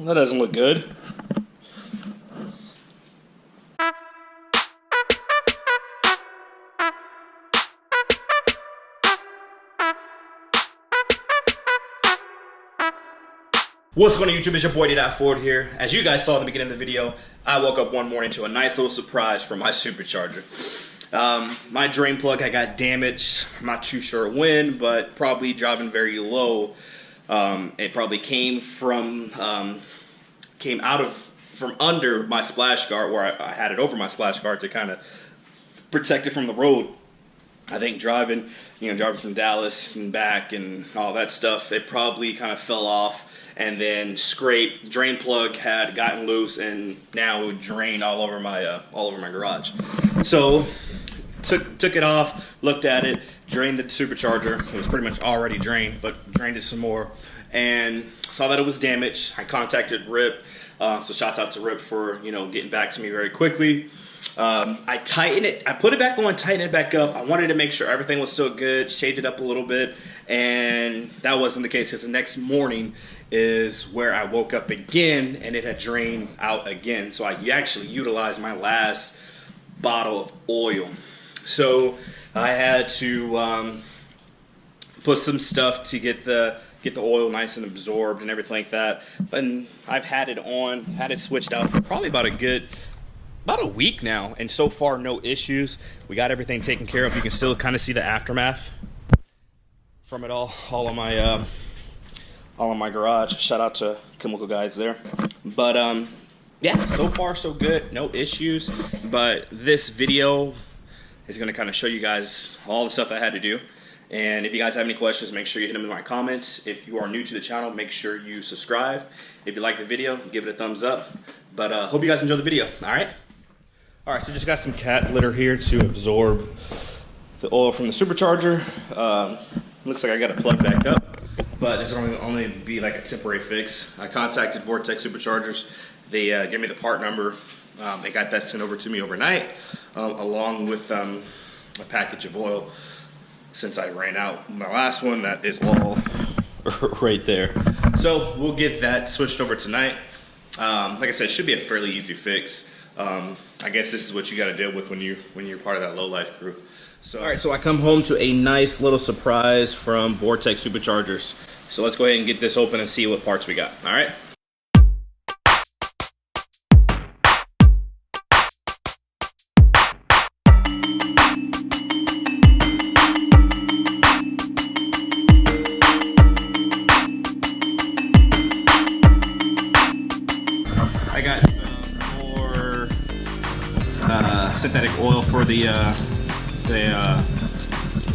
Well, that doesn't look good. What's going on YouTube? It's your boy D.Ford here. As you guys saw at the beginning of the video, I woke up one morning to a nice little surprise from my supercharger. My drain plug had got damaged. I'm not too sure when, but probably driving very low. It probably came from under my splash guard, where I had it over my splash guard to kind of protect it from the road. I think driving from Dallas and back and all that stuff, it probably kind of fell off and then scraped. Drain plug had gotten loose, and now it would drain all over my garage. So took it off, looked at it, drained the supercharger. It was pretty much already drained, but drained it some more, and saw that it was damaged. I contacted Ripp, so shouts out to Ripp for getting back to me very quickly. I tightened it, I put it back on, tightened it back up. I wanted to make sure everything was still good, shaved it up a little bit, and that wasn't the case, because the next morning is where I woke up again and it had drained out again. So I actually utilized my last bottle of oil. So I had to put some stuff to get the oil nice and absorbed and everything like that. But I've had it switched out for probably about a week now, and so far no issues. We got everything taken care of. You can still kind of see the aftermath from it all in my garage. Shout out to chemical guys there. But yeah, so far so good, no issues. But this video is going to kind of show you guys all the stuff I had to do. And if you guys have any questions, make sure you hit them in my comments. If you are new to the channel, make sure you subscribe. If you like the video, give it a thumbs up. But hope you guys enjoy the video. All right, so just got some cat litter here to absorb the oil from the supercharger. Looks like I got it plugged back up, but it's only be like a temporary fix. I contacted Vortex Superchargers. They gave me the part number. They got that sent over to me overnight, along with a package of oil. Since I ran out my last one, that is all right there. So we'll get that switched over tonight. Like I said, it should be a fairly easy fix. I guess this is what you got to deal with when you're part of that low life crew. So, all right, so I come home to a nice little surprise from Vortex Superchargers. So let's go ahead and get this open and see what parts we got. All right. I got some more synthetic oil for the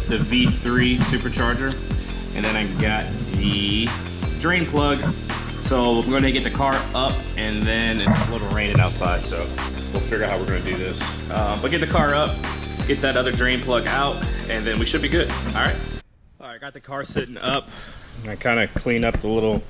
V3 supercharger, and then I got the drain plug. So we're going to get the car up, and then it's a little raining outside, so we'll figure out how we're going to do this. But get the car up, get that other drain plug out, and then we should be good. All right, got the car sitting up. I kind of clean up the little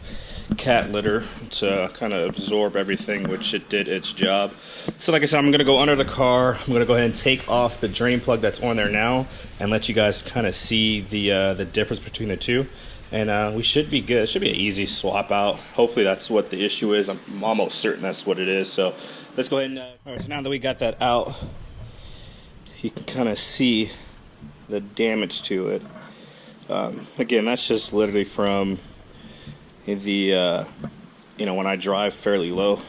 cat litter to kind of absorb everything, which it did its job. So like I said, I'm going to go under the car. I'm going to go ahead and take off the drain plug that's on there now and let you guys kind of see the difference between the two. And we should be good. It should be an easy swap out. Hopefully that's what the issue is. I'm almost certain that's what it is. So let's go ahead and... all right, so now that we got that out, you can kind of see the damage to it. Again, that's just literally from the when I drive fairly low.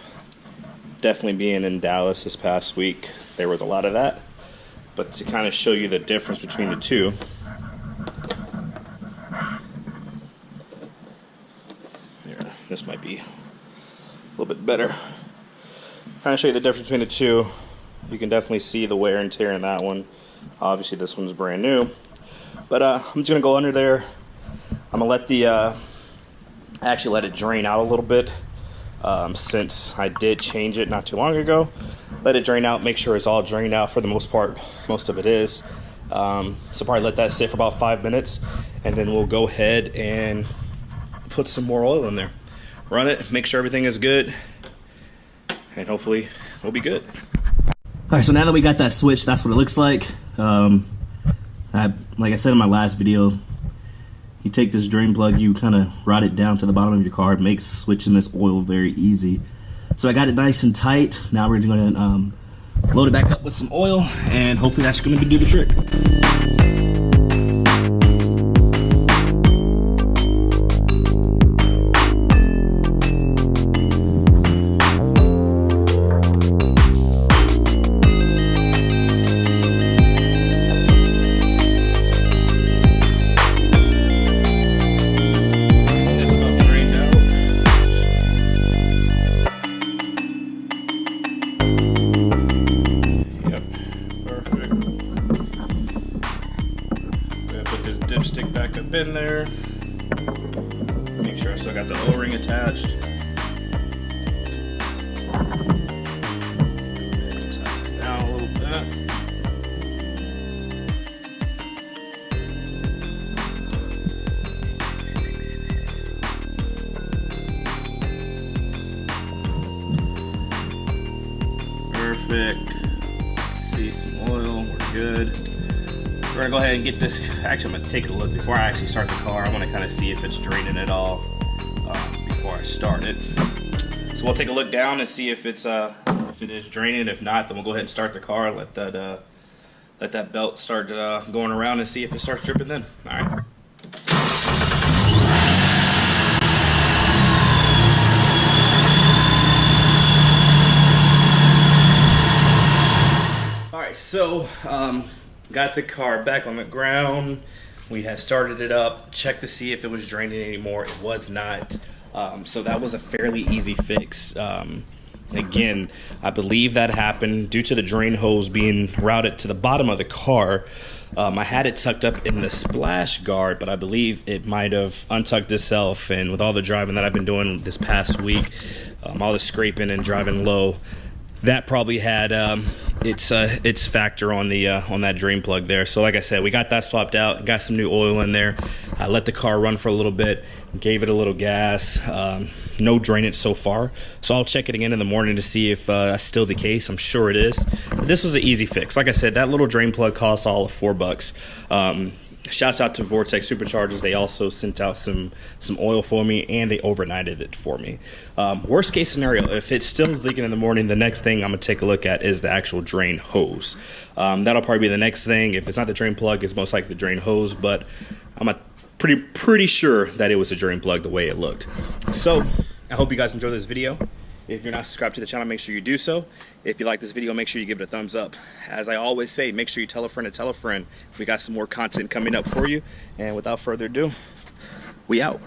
Definitely being in Dallas this past week, there was a lot of that. But to kind of show you the difference between the two, here, this might be a little bit better. Trying to show you the difference between the two. You can definitely see the wear and tear in that one. Obviously this one's brand new. But I'm just gonna go under there. I'm gonna let the actually let it drain out a little bit, since I did change it not too long ago. Let it drain out, make sure it's all drained out for the most part. Most of it is. So probably let that sit for about 5 minutes, and then we'll go ahead and put some more oil in there. Run it, make sure everything is good, and hopefully we'll be good. All right, so now that we got that switch, that's what it looks like. Like I said in my last video, You take this drain plug, you kind of rod it down to the bottom of your car. It makes switching this oil very easy. So I got it nice and tight. Now we're going to load it back up with some oil, and hopefully that's going to do the trick. Dipstick back up in there. Make sure I still got the O-ring attached. Tighten it down a little bit. Perfect. See some oil. We're good. We're gonna go ahead and get this. Actually, I'm gonna take a look before I actually start the car. I want to kind of see if it's draining at all before I start it. So we'll take a look down and see if it's if it is draining. If not, then we'll go ahead and start the car and let that belt start going around and see if it starts dripping then. All right. All right. So. Got the car back on the ground. We had started it up, checked to see if it was draining anymore. It was not. So that was a fairly easy fix. Again, I believe that happened due to the drain hose being routed to the bottom of the car. I had it tucked up in the splash guard, but I believe it might have untucked itself. And with all the driving that I've been doing this past week, all the scraping and driving low, that probably had its factor on the on that drain plug there. So like I said, we got that swapped out, got some new oil in there. I let the car run for a little bit, gave it a little gas. No drainage so far. So I'll check it again in the morning to see if that's still the case. I'm sure it is. But this was an easy fix. Like I said, that little drain plug costs all of $4. Shouts out to Vortex Superchargers. They also sent out some oil for me, and they overnighted it for me. Worst case scenario, if it still is leaking in the morning, the next thing I'm going to take a look at is the actual drain hose. That'll probably be the next thing. If it's not the drain plug, it's most likely the drain hose, but I'm pretty sure that it was a drain plug the way it looked. So I hope you guys enjoyed this video. If you're not subscribed to the channel, make sure you do so. If you like this video, make sure you give it a thumbs up. As I always say, make sure you tell a friend to tell a friend. We got some more content coming up for you. And without further ado, we out.